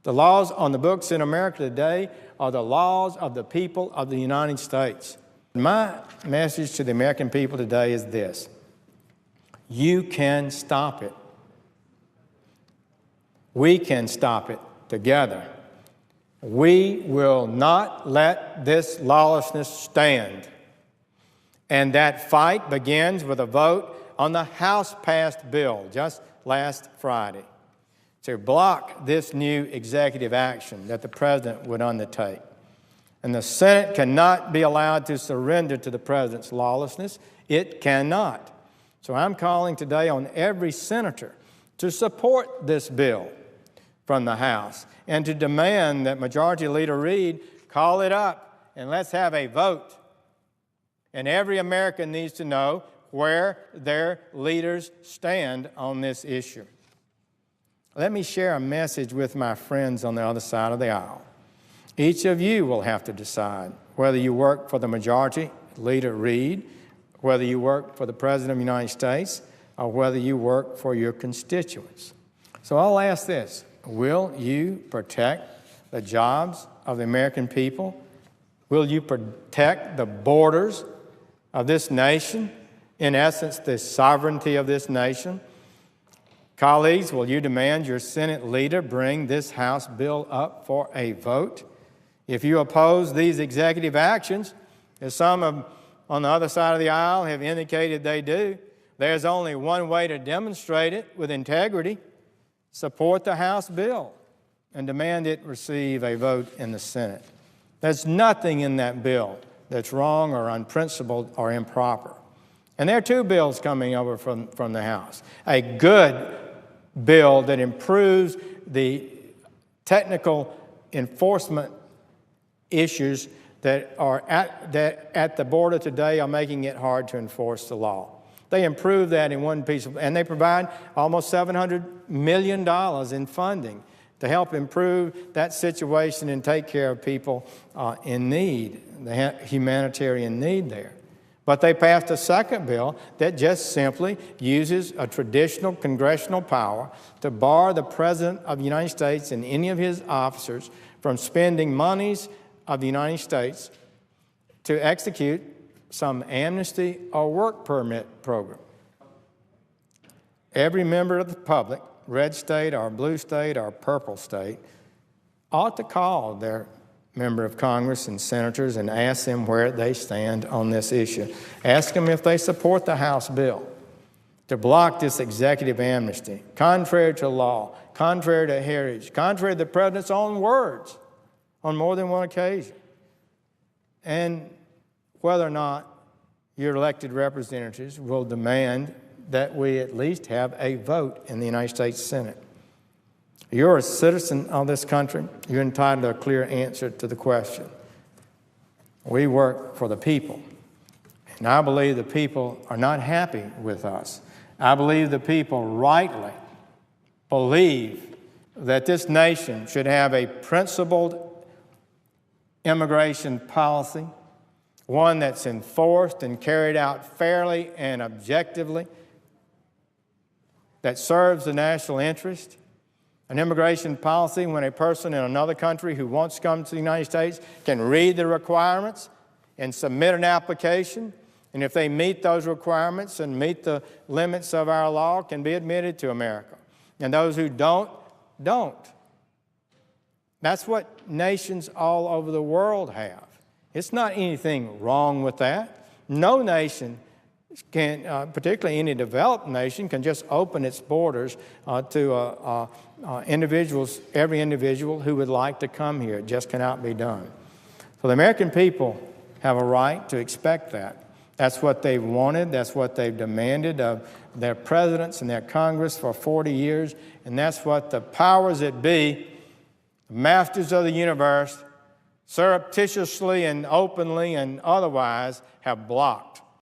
The laws on the books in America today are the laws of the people of the United States. My message to the American people today is this: you can stop it. We can stop it together. We will not let this lawlessness stand. And that fight begins with a vote on the House-passed bill just last Friday to block this new executive action that the President would undertake. And the Senate cannot be allowed to surrender to the President's lawlessness. It cannot. So I'm calling today on every senator to support this bill from the House and to demand that Majority Leader Reid call it up and let's have a vote. And every American needs to know where their leaders stand on this issue. Let me share a message with my friends on the other side of the aisle. Each of you will have to decide whether you work for the Majority Leader Reid, whether you work for the President of the United States, or whether you work for your constituents. So I'll ask this: will you protect the jobs of the American people? Will you protect the borders of this nation? In essence, the sovereignty of this nation? Colleagues, will you demand your Senate leader bring this House bill up for a vote? If you oppose these executive actions, as some on the other side of the aisle have indicated they do, there's only one way to demonstrate it with integrity: support the House bill and demand it receive a vote in the Senate. There's nothing in that bill that's wrong or unprincipled or improper. And there are two bills coming over from the House: a good bill that improves the technical enforcement issues that are at the border today are making it hard to enforce the law. They improve that in one piece, and they provide almost $700 million in funding to help improve that situation and take care of people in need, the humanitarian need there. But they passed a second bill that just simply uses a traditional congressional power to bar the President of the United States and any of his officers from spending monies of the United States to execute some amnesty or work permit program. Every member of the public, red state or blue state or purple state, ought to call their member of Congress and senators and ask them where they stand on this issue. Ask them if they support the House bill to block this executive amnesty, contrary to law, contrary to heritage, contrary to the President's own words on more than one occasion, and whether or not your elected representatives will demand that we at least have a vote in the United States Senate. You're a citizen of this country. You're entitled to a clear answer to the question. We work for the people, and I believe the people are not happy with us. I believe the people rightly believe that this nation should have a principled immigration policy, one that's enforced and carried out fairly and objectively, that serves the national interest. An immigration policy when a person in another country who wants to come to the United States can read the requirements and submit an application, and if they meet those requirements and meet the limits of our law, can be admitted to America. And those who don't. That's what nations all over the world have. It's not anything wrong with that. No nation can, particularly any developed nation, can just open its borders to individuals, every individual who would like to come here. It just cannot be done. So the American people have a right to expect that. That's what they've wanted. That's what they've demanded of their presidents and their Congress for 40 years. And that's what the powers that be, the masters of the universe, surreptitiously and openly and otherwise have blocked.